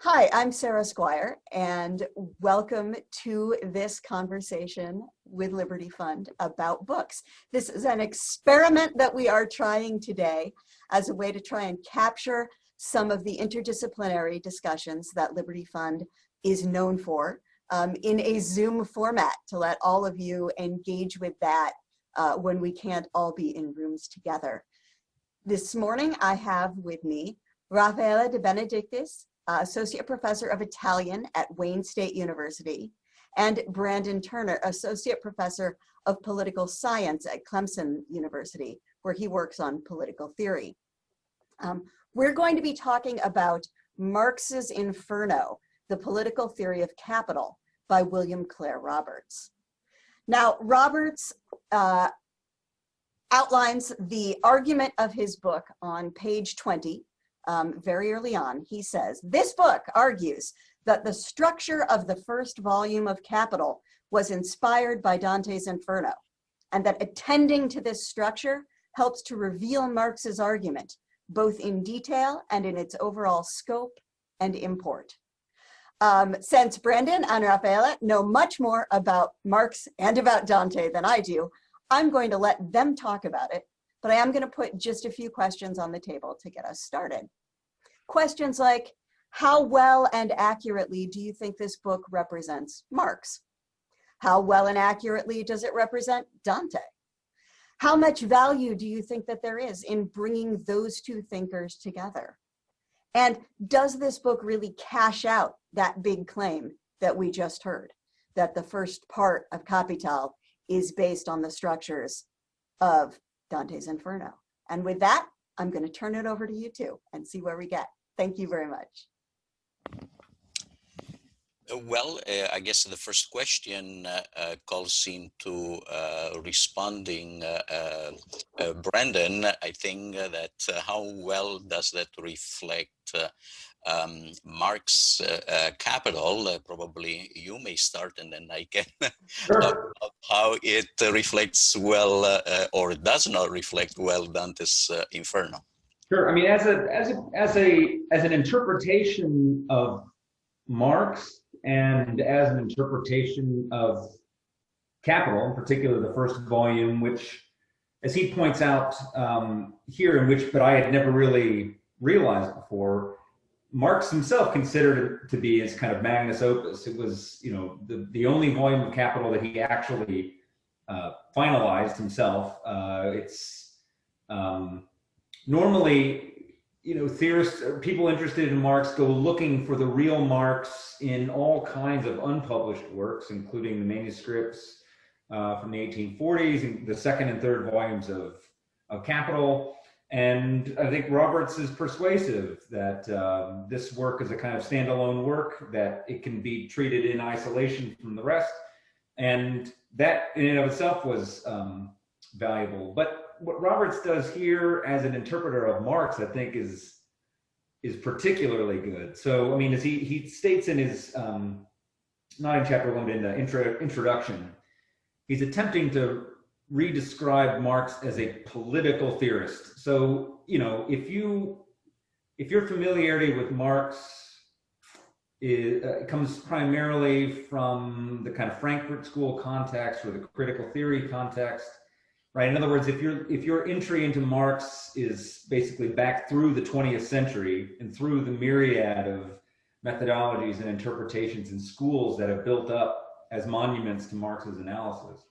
Hi, I'm Sarah Skwire, and welcome to this conversation with Liberty Fund about books. This is an experiment that we are trying today as a way to try and capture some of the interdisciplinary discussions that Liberty Fund is known for in a Zoom format to let all of you engage with that when we can't all be in rooms together. This morning, I have with me Raffaele de Bendictis, Associate Professor of Italian at Wayne State University, and Brandon Turner, Associate Professor of Political Science at Clenson University, where he works on political theory. We're going to be talking about Marx's Inferno, The Political Theory of Capital by William Clare Roberts. Now, Roberts outlines the argument of his book on page 20. Very early on, he says, this book argues that the structure of the first volume of Capital was inspired by Dante's Inferno, and that attending to this structure helps to reveal Marx's argument, both in detail and in its overall scope and import. Since Brandon and Raffaele know much more about Marx and about Dante than I do, I'm going to let them talk about it, but I am going to put just a few questions on the table to get us started. Questions like, how well and accurately do you think this book represents Marx? How well and accurately does it represent Dante? How much value do you think that there is in bringing those two thinkers together? And does this book really cash out that big claim that we just heard, that the first part of Capital is based on the structures of Dante's Inferno? And with that, I'm going to turn it over to you two and see where we get. Thank you very much. I guess the first question calls into responding, Brandon. I think that how well does that reflect Marx's Capital? Probably you may start, and then I can Sure. talk about how it reflects well or does not reflect well Dante's Inferno. Sure. I mean, as an interpretation of Marx and as an interpretation of Capital, in particular the first volume, which, as he points out here, but I had never really realized before, Marx himself considered it to be his kind of magnus opus. It was, the only volume of Capital that he actually finalized himself. Normally, theorists, people interested in Marx go looking for the real Marx in all kinds of unpublished works, including the manuscripts from the 1840s and the second and third volumes of Capital. And I think Roberts is persuasive that this work is a kind of standalone work, that it can be treated in isolation from the rest. And that in and of itself was valuable. But what Roberts does here as an interpreter of Marx, I think, is particularly good. So, I mean, as he states in his, not in chapter 1, but in the introduction, he's attempting to re-describe Marx as a political theorist. So, if your familiarity with Marx comes primarily from the kind of Frankfurt School context or the critical theory context, right? In other words, if your entry into Marx is basically back through the 20th century and through the myriad of methodologies and interpretations and schools that have built up as monuments to Marx's analysis,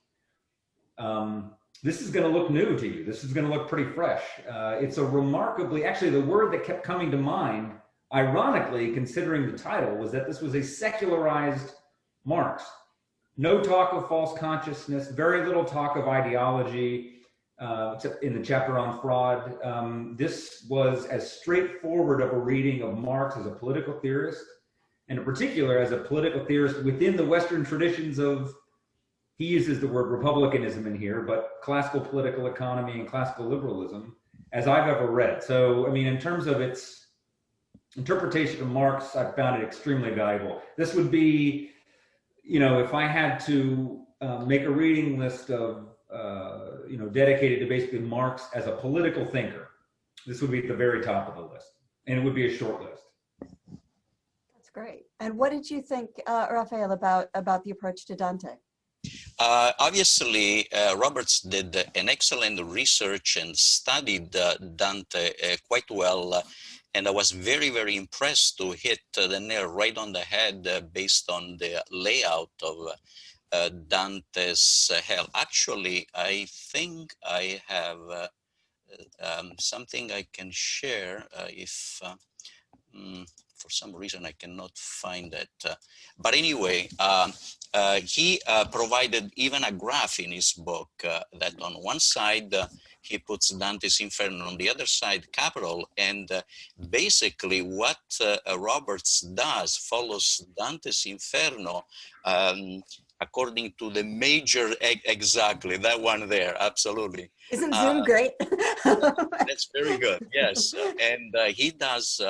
this is going to look new to you. This is going to look pretty fresh. It's a remarkably, actually, the word that kept coming to mind, ironically, considering the title, was that this was a secularized Marx. No talk of false consciousness, very little talk of ideology, except in the chapter on fraud. This was as straightforward of a reading of Marx as a political theorist, and in particular as a political theorist within the Western traditions of, he uses the word republicanism in here, but classical political economy and classical liberalism, as I've ever read. So, I mean, in terms of its interpretation of Marx, I found it extremely valuable. This would be, if I had to make a reading list of, dedicated to basically Marx as a political thinker, this would be at the very top of the list, and it would be a short list. Great. And what did you think, Raffaele, about the approach to Dante? Obviously, Roberts did an excellent research and studied Dante quite well. And I was very, very impressed to hit the nail right on the head based on the layout of Dante's hell. Actually, I think I have something I can share if for some reason I cannot find it. But anyway, he provided even a graph in his book that on one side he puts Dante's Inferno, on the other side Capital, and basically what Roberts does follows Dante's Inferno according to the major, exactly, that one there, absolutely. Isn't Zoom great? That's very good, yes. And he does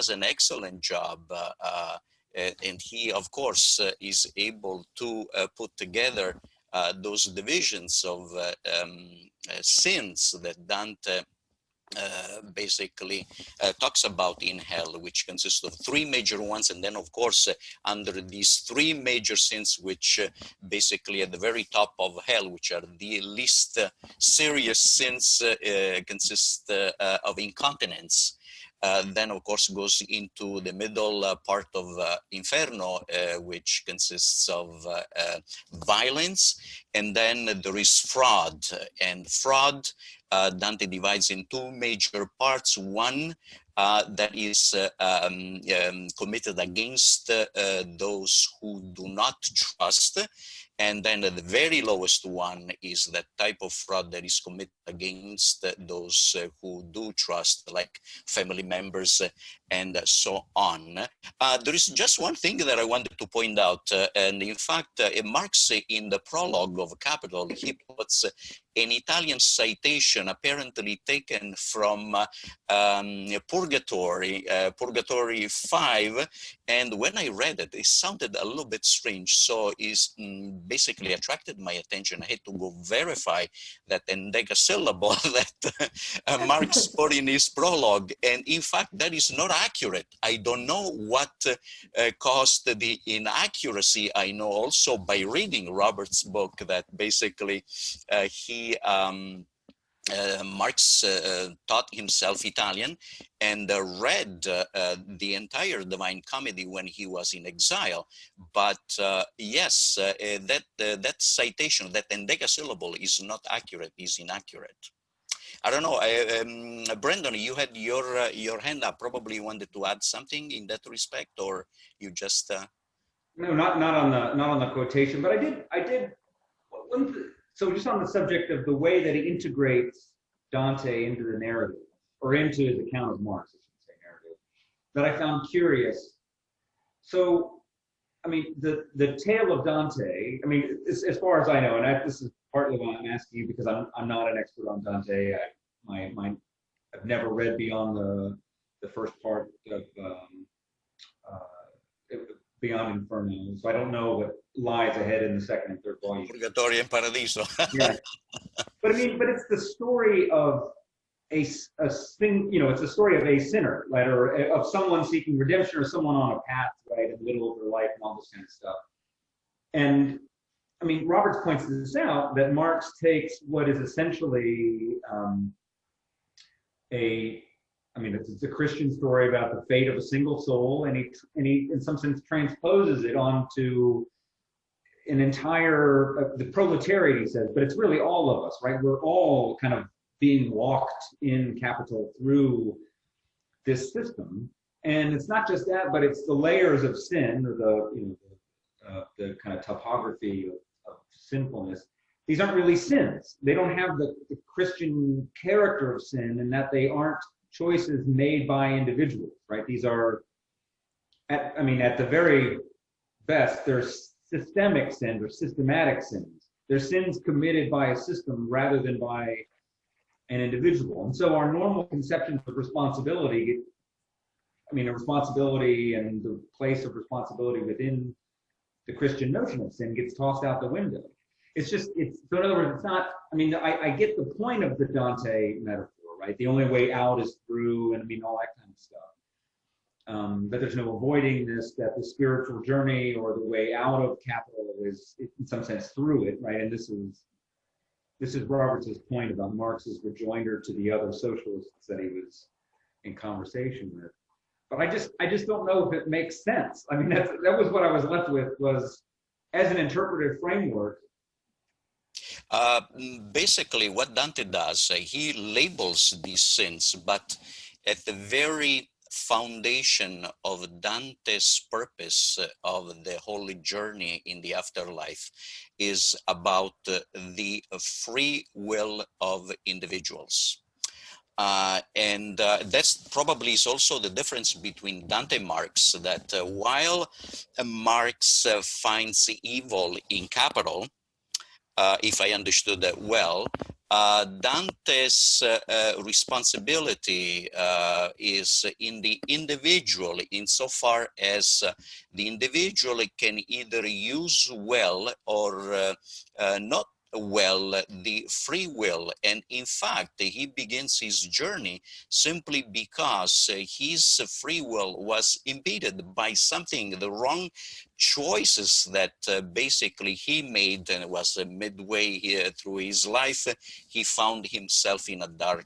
an excellent job. And he, of course, is able to put together those divisions of sins that Dante basically talks about in hell, which consists of three major ones, and then of course under these three major sins, which basically at the very top of hell, which are the least serious sins, consist of incontinence. Then of course goes into the middle part of Inferno, which consists of violence, and then there is fraud. And fraud Dante divides in two major parts. One that is committed against those who do not trust. And then the very lowest one is that type of fraud that is committed against those who do trust, like family members and so on. There is just one thing that I wanted to point out. And in fact, Marx, in the prologue of Capital, he puts an Italian citation apparently taken from Purgatory, Purgatory 5. And when I read it, it sounded a little bit strange. So it's basically attracted my attention. I had to go verify that endecasyllable that Marx put in his prologue. And in fact, that is not accurate. I don't know what caused the inaccuracy. I know also by reading Robert's book that basically Marx taught himself Italian and read the entire Divine Comedy when he was in exile. But yes, that citation, that endecasyllable is not accurate, is inaccurate. I don't know, Brendan, you had your hand up. Probably wanted to add something in that respect, or you just? No, not on the quotation, but I did. So just on the subject of the way that he integrates Dante into the narrative, or into his account of Marx, I should say narrative, that I found curious. So, I mean, the tale of Dante, I mean, as far as I know, and this is partly why I'm asking you, because I'm not an expert on Dante. I've never read beyond the first part of Beyond Inferno, so I don't know what lies ahead in the second and third volume. Purgatorio and Paradiso. Yeah, but I mean, it's the story of a thing, you know, it's a story of a sinner, right, or of someone seeking redemption, or someone on a path, right, in the middle of their life, and all this kind of stuff. And I mean, Roberts points this out, that Marx takes what is essentially it's a Christian story about the fate of a single soul, and he in some sense transposes it onto an entire, the proletariat, he says, but it's really all of us, right? We're all kind of being walked in Capital through this system. And it's not just that, but it's the layers of sin, or the kind of topography of sinfulness. These aren't really sins. They don't have the Christian character of sin, in that they aren't choices made by individuals, right? These are, at the very best, they're systemic sins or systematic sins. They're sins committed by a system rather than by an individual. And so our normal conceptions of responsibility, a responsibility and the place of responsibility within the Christian notion of sin gets tossed out the window. So in other words, it's not, I get the point of the Dante metaphor, right? The only way out is through, and all that kind of stuff. that there's no avoiding this, that the spiritual journey or the way out of capital is in some sense through it, right? And this is Roberts' point about Marx's rejoinder to the other socialists that he was in conversation with. But I just don't know if it makes sense. I mean, that was what I was left with, was as an interpretive framework. Basically, what Dante does, he labels these sins, but at the very foundation of Dante's purpose of the holy journey in the afterlife is about the free will of individuals. And that's probably is also the difference between Dante and Marx, that while Marx finds evil in capital, if I understood that well, Dante's responsibility is in the individual, insofar as the individual can either use well or not well the free will. And in fact, he begins his journey simply because his free will was impeded by something, the wrong choices that basically he made, and it was midway here through his life, he found himself in a dark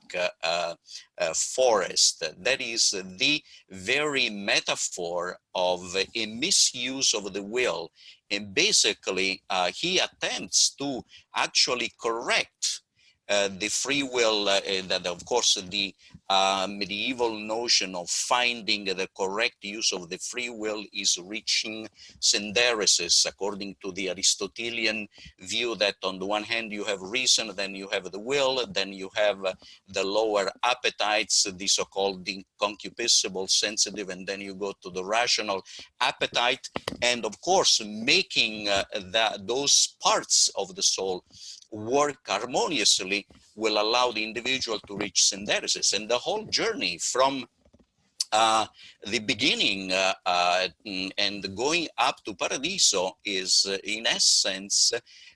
forest. That is the very metaphor of a misuse of the will. And basically, he attempts to actually correct the free will, that of course the medieval notion of finding the correct use of the free will is reaching synderesis, according to the Aristotelian view that on the one hand you have reason, then you have the will, then you have the lower appetites, the so-called concupiscible, sensitive, and then you go to the rational appetite. And of course, making those parts of the soul work harmoniously will allow the individual to reach synderesis. And the whole journey from the beginning and going up to Paradiso is in essence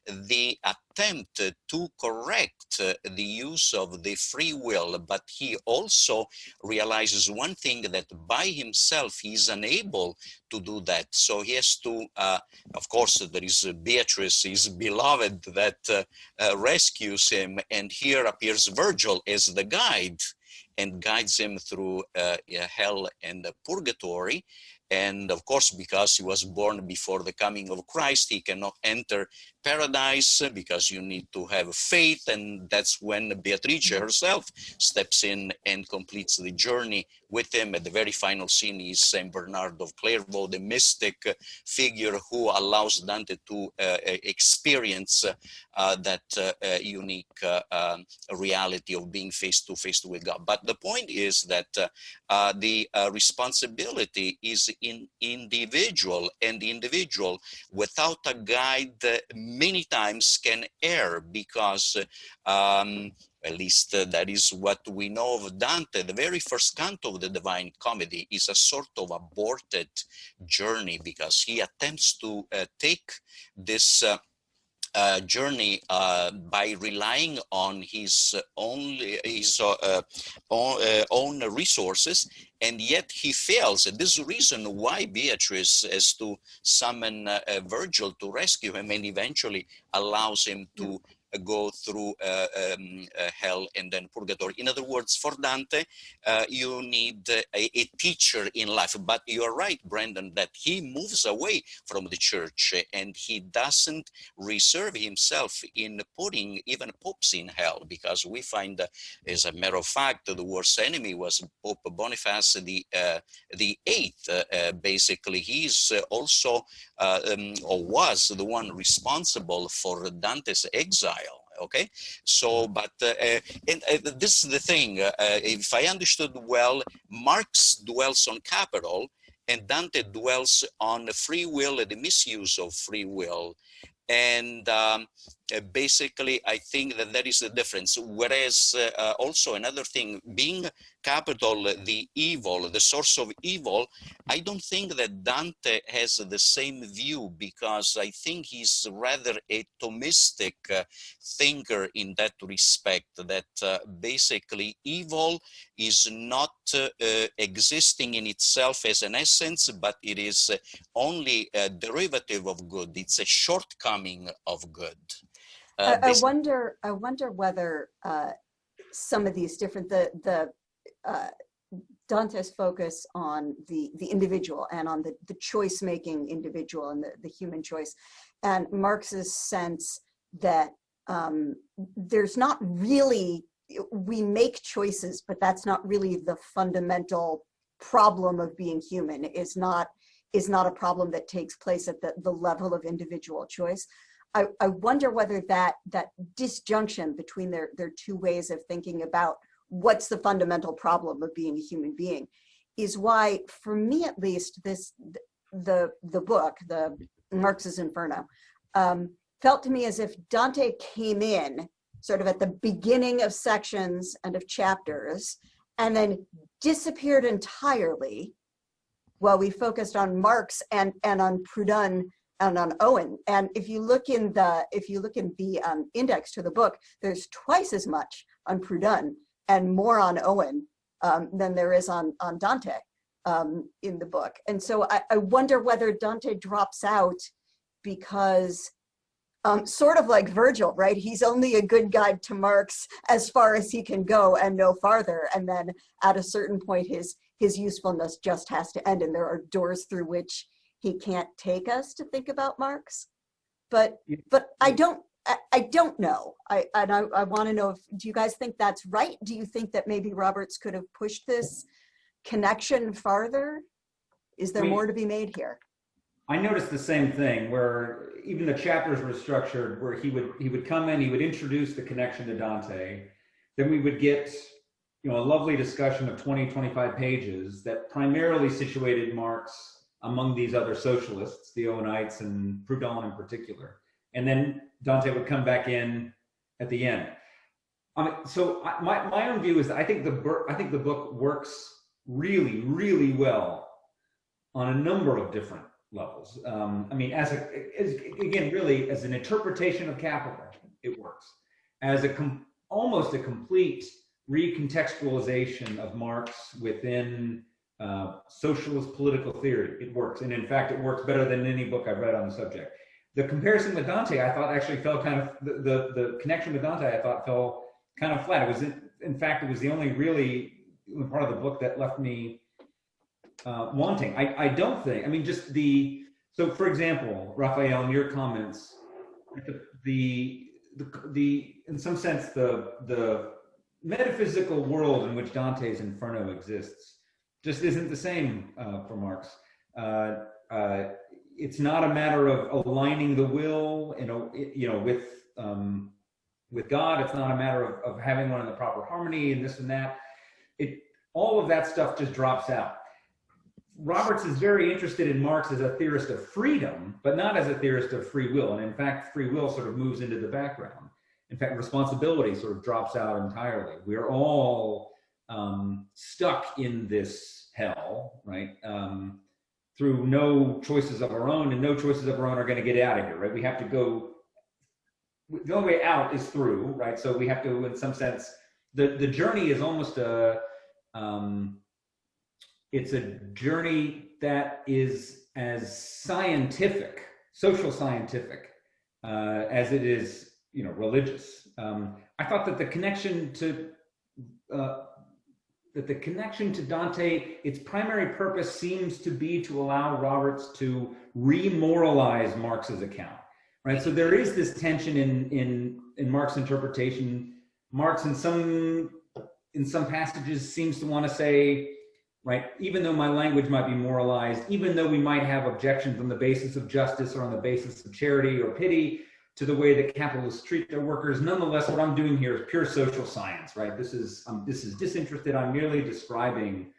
the attempt to correct the use of the free will, but he also realizes one thing, that by himself he is unable to do that. So he has to, of course, there is Beatrice, his beloved, that rescues him, and here appears Virgil as the guide and guides him through hell and purgatory. And of course, because he was born before the coming of Christ, he cannot enter paradise because you need to have faith. And that's when Beatrice herself steps in and completes the journey with him. At the very final scene is Saint Bernard of Clairvaux, the mystic figure who allows Dante to experience that unique reality of being face to face with God. But the point is that the responsibility is individual, and the individual without a guide many times can err, because at least that is what we know of Dante. The very first canto of the Divine Comedy is a sort of aborted journey, because he attempts to take this journey by relying on his own resources, and yet he fails. And this is the reason why Beatrice has to summon Virgil to rescue him, and eventually allows him to go through hell and then purgatory. In other words, for Dante, you need a teacher in life. But you're right, Brendan, that he moves away from the church, and he doesn't reserve himself in putting even popes in hell, because we find, as a matter of fact, the worst enemy was Pope Boniface the Eighth. Basically, he's also or was the one responsible for Dante's exile. Okay, so but this is the thing. If I understood well, Marx dwells on capital, and Dante dwells on free will and the misuse of free will. And basically, I think that that is the difference. Whereas also another thing, being Capital, the evil, the source of evil, I don't think that Dante has the same view, because I think he's rather a Thomistic thinker in that respect, that basically evil is not existing in itself as an essence, but it is only a derivative of good. It's a shortcoming of good. I wonder whether some of these different, Dante's focus on the individual and on the choice-making individual and the human choice, and Marx's sense that there's not really, we make choices, but that's not really the fundamental problem of being human, is not a problem that takes place at the level of individual choice. I wonder whether that disjunction between their two ways of thinking about what's the fundamental problem of being a human being is why, for me at least, the book, the Marx's Inferno, felt to me as if Dante came in sort of at the beginning of sections and of chapters and then disappeared entirely while we focused on Marx and on Proudhon and on Owen. And if you look in the index to the book, there's twice as much on Proudhon and more on Owen than there is on Dante in the book. And so I wonder whether Dante drops out because sort of like Virgil, right? He's only a good guide to Marx as far as he can go and no farther. And then at a certain point, his usefulness just has to end, and there are doors through which he can't take us to think about Marx. But I don't know. I want to know, do you guys think that's right? Do you think that maybe Roberts could have pushed this connection farther? Is there more to be made here? I noticed the same thing, where even the chapters were structured where he would come in, he would introduce the connection to Dante, then we would get a lovely discussion of 20-25 pages that primarily situated Marx among these other socialists, the Owenites and Proudhon in particular. And then Dante would come back in at the end. So my own view is that I think the book works really, really well on a number of different levels. As an interpretation of capital, it works. As almost a complete recontextualization of Marx within socialist political theory, it works. And in fact, it works better than any book I've read on the subject. The comparison with Dante, I thought, actually fell kind of, the connection with Dante, I thought, fell kind of flat. It was, in fact, it was the only really part of the book that left me wanting. I don't think, so for example, Raffaele, in your comments, in some sense, the metaphysical world in which Dante's Inferno exists just isn't the same for Marx. It's not a matter of aligning the will, with God. It's not a matter of having one in the proper harmony and this and that. All of that stuff just drops out. Roberts is very interested in Marx as a theorist of freedom, but not as a theorist of free will. And in fact, free will sort of moves into the background. In fact, responsibility sort of drops out entirely. We're all stuck in this hell, right? Through no choices of our own, and no choices of our own are going to get out of here, right? We have to go, the only way out is through, right? So we have to, in some sense, the journey is almost it's a journey that is as scientific, social scientific, as it is, religious. I thought that the connection to Dante, its primary purpose seems to be to allow Roberts to remoralize Marx's account, right? So there is this tension in Marx's interpretation. Marx, in some passages, seems to want to say, right, even though my language might be moralized, even though we might have objections on the basis of justice or on the basis of charity or pity to the way that capitalists treat their workers, nonetheless, what I'm doing here is pure social science, right? This is disinterested. I'm merely describing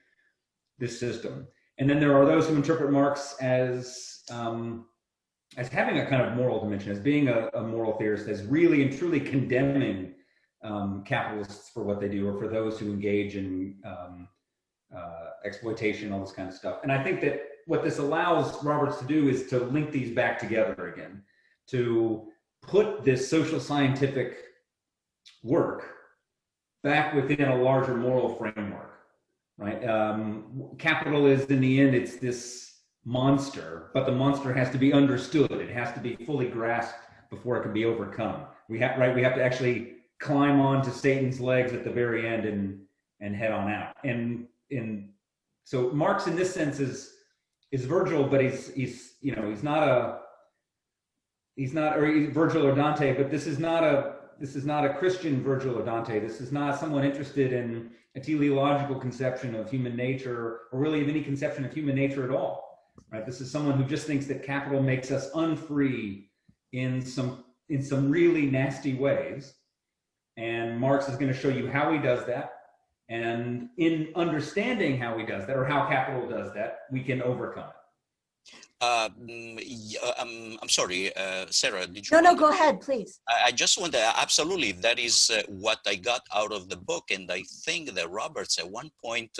this system. And then there are those who interpret Marx as having a kind of moral dimension, as being a moral theorist, as really and truly condemning capitalists for what they do, or for those who engage in exploitation, all this kind of stuff. And I think that what this allows Roberts to do is to link these back together again, to put this social scientific work back within a larger moral framework, right? Capital is, in the end, it's this monster, but the monster has to be understood. It has to be fully grasped before it can be overcome. We have to actually climb onto Satan's legs at the very end and head on out. And so Marx, in this sense, is Virgil, but he's not Virgil or Dante, but this is not a Christian Virgil or Dante. This is not someone interested in a teleological conception of human nature, or really of any conception of human nature at all. Right? This is someone who just thinks that capital makes us unfree in some really nasty ways. And Marx is going to show you how he does that. And in understanding how he does that, or how capital does that, we can overcome it. I'm sorry, Sarah, did you? No, go ahead, please. I just want to, absolutely, that is what I got out of the book. And I think that Roberts at one point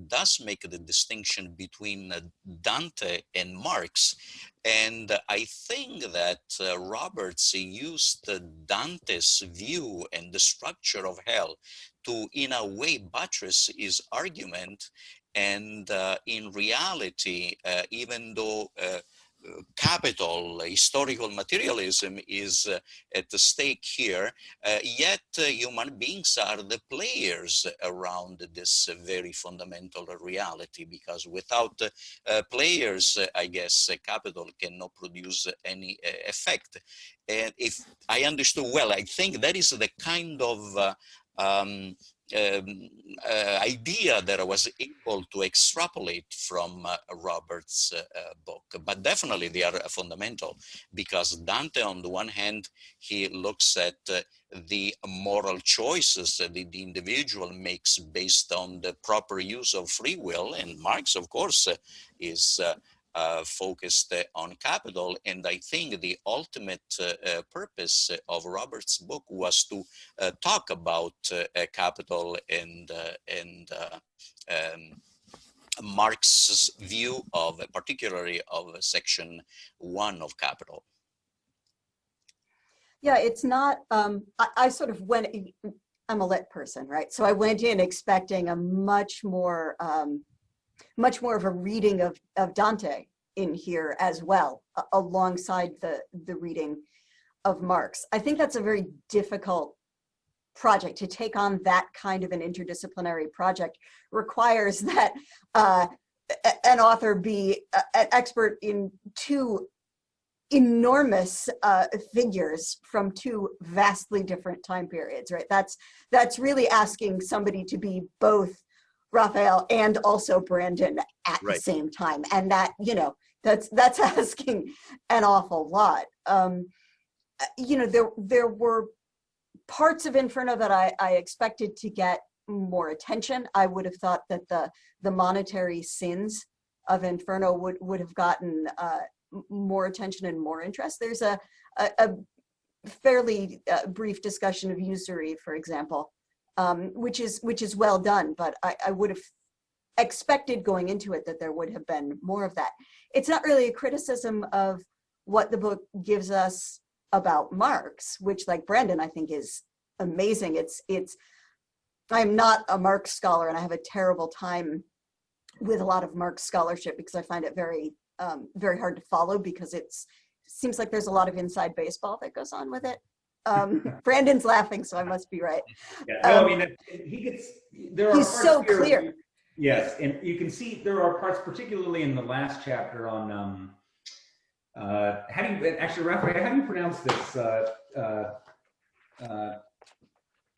does make the distinction between Dante and Marx. And I think that Roberts used Dante's view and the structure of hell to, in a way, buttress his argument. And in reality, even though capital, historical materialism is at the stake here, yet human beings are the players around this very fundamental reality, because without players, I guess, capital cannot produce any effect. And if I understood well, I think that is the kind of idea that I was able to extrapolate from Roberts' book. But definitely they are fundamental, because Dante, on the one hand, he looks at the moral choices that the individual makes based on the proper use of free will, and Marx, of course, is focused on capital. And I think the ultimate purpose of Roberts' book was to talk about capital and Marx's view of, particularly of section 1 of Capital. Yeah, it's not, I sort of went, I'm a lit person, right? So I went in expecting a much more of a reading of Dante in here as well, alongside the reading of Marx. I think that's a very difficult project. To take on that kind of an interdisciplinary project requires that an author be an expert in two enormous figures from two vastly different time periods, right? That's really asking somebody to be both Raffaele and also Brandon at the same time, and that, you know, that's asking an awful lot. You know, there were parts of Inferno that I expected to get more attention. I would have thought that the monetary sins of Inferno would have gotten more attention and more interest. There's a fairly brief discussion of usury, for example, which is well done, but I would have expected going into it that there would have been more of that. It's not really a criticism of what the book gives us about Marx, which, like Brandon, I think is amazing. I'm not a Marx scholar, and I have a terrible time with a lot of Marx scholarship because I find it very hard to follow, because it seems like there's a lot of inside baseball that goes on with it. Brandon's laughing, so I must be right. Yeah, no, I mean, there are he's parts so here, clear. Yes, and you can see there are parts, particularly in the last chapter on Raffaele, how do you pronounce this?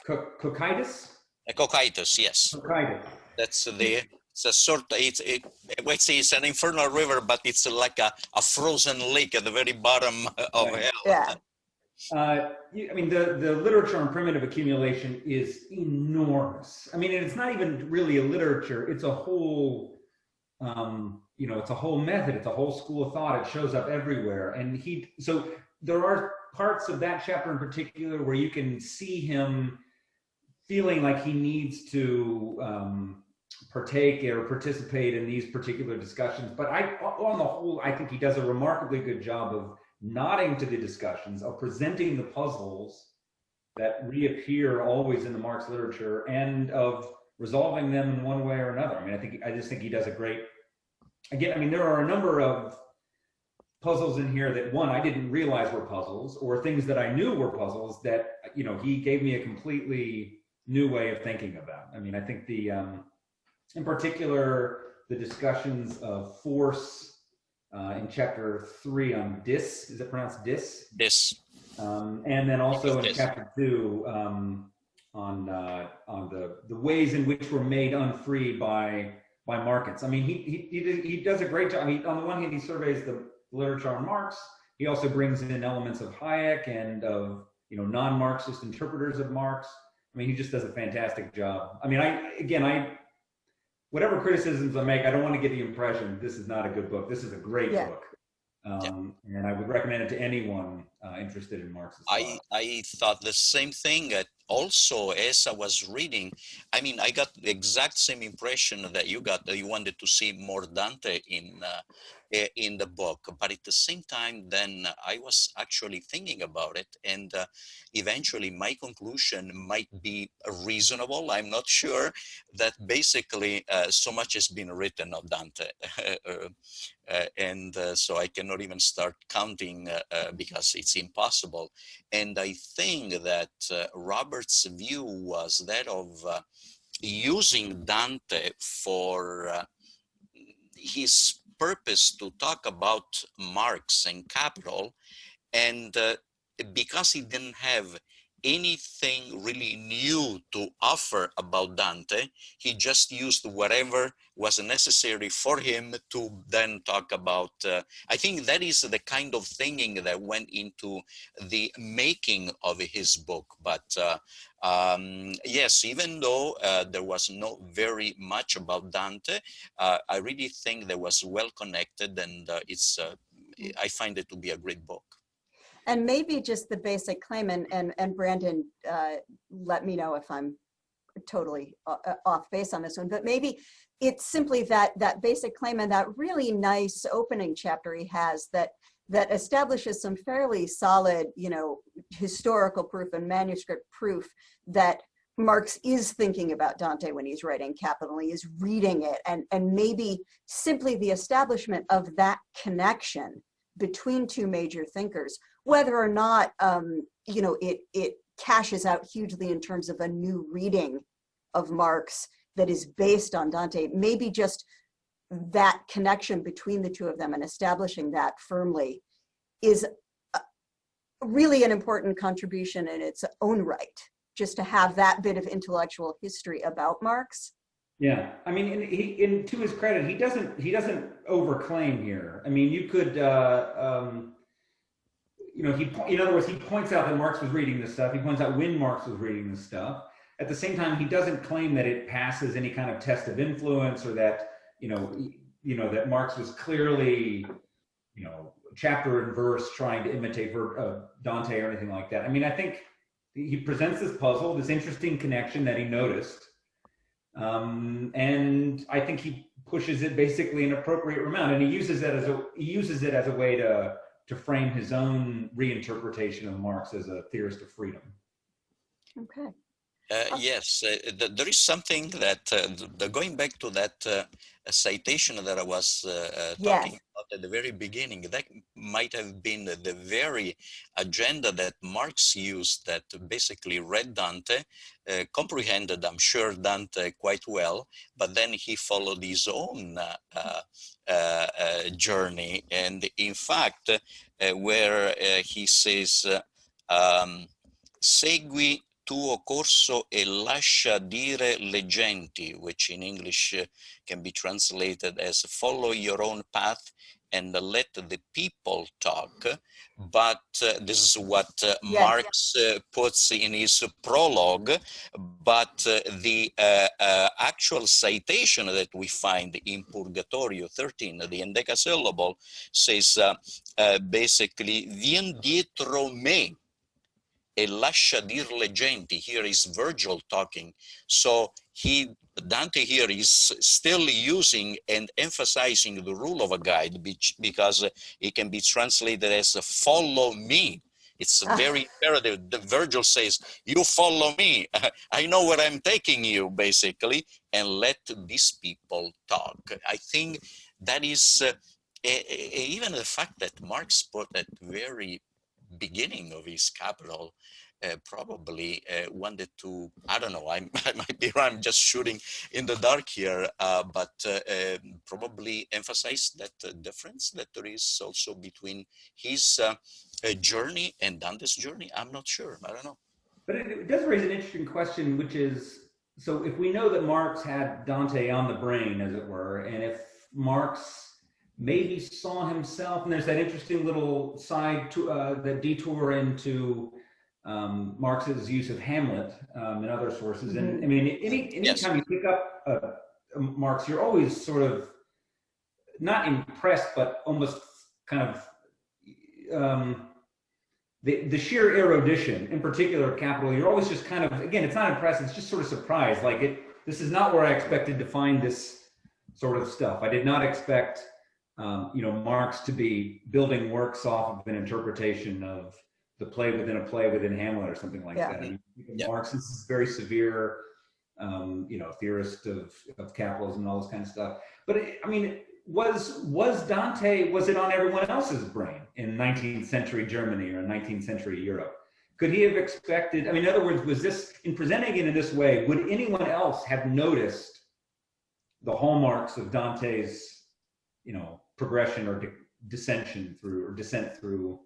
Cocytus? Cocytus, yes. Cocytus. That's it's a sort. It's an infernal river, but it's like a frozen lake at the very bottom of hell. Yeah. I mean, the literature on primitive accumulation is enormous. I mean, and it's not even really a literature; it's a whole, it's a whole method. It's a whole school of thought. It shows up everywhere, so there are parts of that chapter in particular where you can see him feeling like he needs to partake or participate in these particular discussions. But on the whole, I think he does a remarkably good job of nodding to the discussions, of presenting the puzzles that reappear always in the Marx literature, and of resolving them in one way or another. I mean, I just think he does a great. Again, I mean, there are a number of puzzles in here that, one, I didn't realize were puzzles, or things that I knew were puzzles that, you know, he gave me a completely new way of thinking about. I mean, I think in particular, the discussions of force in chapter 3 on dis, is it pronounced dis? Dis. And then also in chapter 2 on the ways in which we're made unfree by markets. I mean, he does a great job. I mean, on the one hand, he surveys the literature on Marx. He also brings in elements of Hayek and of, you know, non-Marxist interpreters of Marx. I mean, he just does a fantastic job. I mean, whatever criticisms I make, I don't want to give the impression this is not a good book. This is a great book. And I would recommend it to anyone interested in Marx's thought. I thought the same thing. Also, as I was reading, I mean, I got the exact same impression that you got, that you wanted to see more Dante in the book. But at the same time, then I was actually thinking about it, and eventually my conclusion might be reasonable. I'm not sure that basically so much has been written of Dante. So I cannot even start counting because it's impossible. And I think that Robert's view was that of using Dante for his purpose to talk about Marx and Capital, and because he didn't have anything really new to offer about Dante, he just used whatever was necessary for him to then talk about. I think that is the kind of thinking that went into the making of his book. But yes, even though there was not very much about Dante, I really think that was well connected, and I find it to be a great book. And maybe just the basic claim, and Brandon, let me know if I'm totally off base on this one, but maybe it's simply that basic claim and that really nice opening chapter he has that establishes some fairly solid, you know, historical proof and manuscript proof that Marx is thinking about Dante when he's writing Capital. He is reading it, and maybe simply the establishment of that connection between two major thinkers, whether or not you know, it cashes out hugely in terms of a new reading of Marx that is based on Dante. Maybe just that connection between the two of them and establishing that firmly is really an important contribution in its own right, just to have that bit of intellectual history about Marx. Yeah, I mean, to his credit, he doesn't overclaim here. I mean, you could, you know, in other words, he points out that Marx was reading this stuff. He points out when Marx was reading this stuff. At the same time, he doesn't claim that it passes any kind of test of influence, or that, you know, that Marx was clearly, you know, chapter and verse trying to imitate Dante or anything like that. I mean, I think he presents this puzzle, this interesting connection that he noticed. And I think he pushes it basically an appropriate amount, and he uses it as a way to frame his own reinterpretation of Marx as a theorist of freedom. Okay. Yes, there is something that, going back to that citation that I was talking about at the very beginning, that might have been the very agenda that Marx used, that basically read Dante, comprehended, I'm sure, Dante quite well, but then he followed his own journey. And in fact, where he says, segui tuo corso e lascia dire le genti, which in English can be translated as follow your own path and let the people talk. But this is what Marx puts in his prologue. But the actual citation that we find in Purgatorio 13, the endecasyllable, says basically, vien dietro me e lascia dir le genti. Here is Virgil talking. So Dante here is still using and emphasizing the rule of a guide, because it can be translated as follow me. It's very imperative. The Virgil says, you follow me. I know where I'm taking you, basically, and let these people talk. I think that is even the fact that Marx put at very beginning of his Capital, probably wanted to, I don't know, I might be wrong, I'm just shooting in the dark here, but probably emphasize that difference that there is also between his journey and Dante's journey. I'm not sure, I don't know. But it does raise an interesting question, which is, so if we know that Marx had Dante on the brain, as it were, and if Marx maybe saw himself, and there's that interesting little side to that detour into Marx's use of Hamlet and other sources. And I mean, anytime you pick up Marx, you're always sort of not impressed, but almost kind of the sheer erudition, in particular Capital. You're always just kind of, again, it's not impressed, it's just sort of surprised. Like this is not where I expected to find this sort of stuff. I did not expect Marx to be building works off of an interpretation of the play within Hamlet or something like that. I mean, Marx is this very severe, theorist of capitalism and all this kind of stuff. But I mean, was Dante, was it on everyone else's brain in 19th century Germany or 19th century Europe? Could he have expected, I mean, in other words, was this, in presenting it in this way, would anyone else have noticed the hallmarks of Dante's, progression or descent through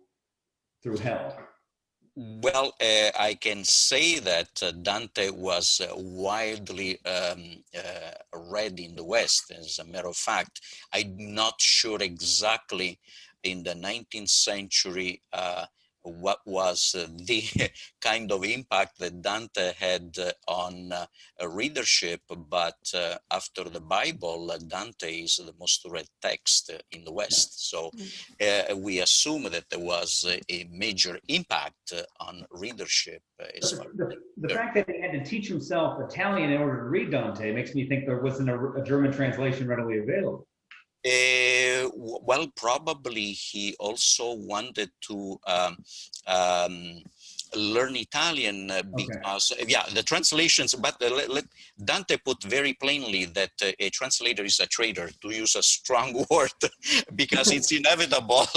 hell? Well, I can say that Dante was widely read in the West. As a matter of fact, I'm not sure exactly in the 19th century what was the kind of impact that Dante had on readership, but after the Bible, Dante is the most read text in the West. So we assume that there was a major impact on readership. The fact that he had to teach himself Italian in order to read Dante makes me think there wasn't a German translation readily available. Well, probably he also wanted to learn Italian because, the translations, but Dante put very plainly that a translator is a traitor, to use a strong word, because it's inevitable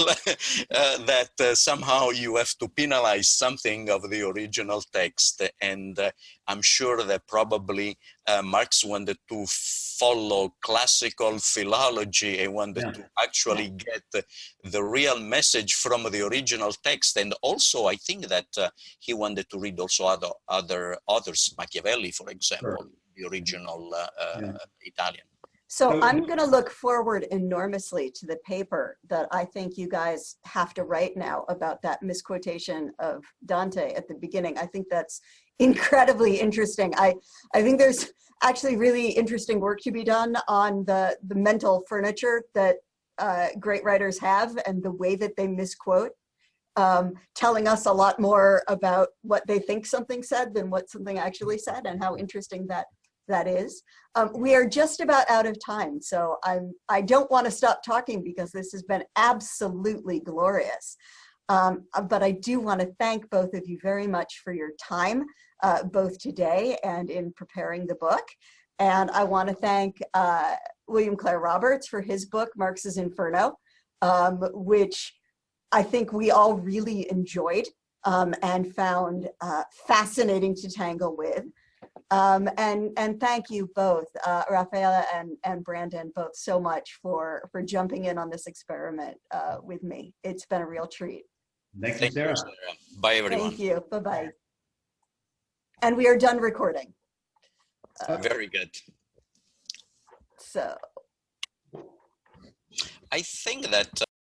that somehow you have to penalize something of the original text. And I'm sure that probably Marx wanted to follow classical philology and wanted to actually get the real message from the original text. And also, I think that he wanted to read also other authors, Machiavelli, for example, the original Italian. So I'm going to look forward enormously to the paper that I think you guys have to write now about that misquotation of Dante at the beginning. I think that's incredibly interesting. I think there's actually really interesting work to be done on the mental furniture that great writers have and the way that they misquote, telling us a lot more about what they think something said than what something actually said, and how interesting that is. We are just about out of time, so I don't want to stop talking because this has been absolutely glorious. But I do want to thank both of you very much for your time, both today and in preparing the book. And I want to thank William Clare Roberts for his book, Marx's Inferno, which I think we all really enjoyed and found fascinating to tangle with. And thank you both, Raffaele and Brandon, both so much for jumping in on this experiment with me. It's been a real treat. Thank you, Sarah. Bye, everyone. Thank you. Bye-bye. And we are done recording. Very good. So I think that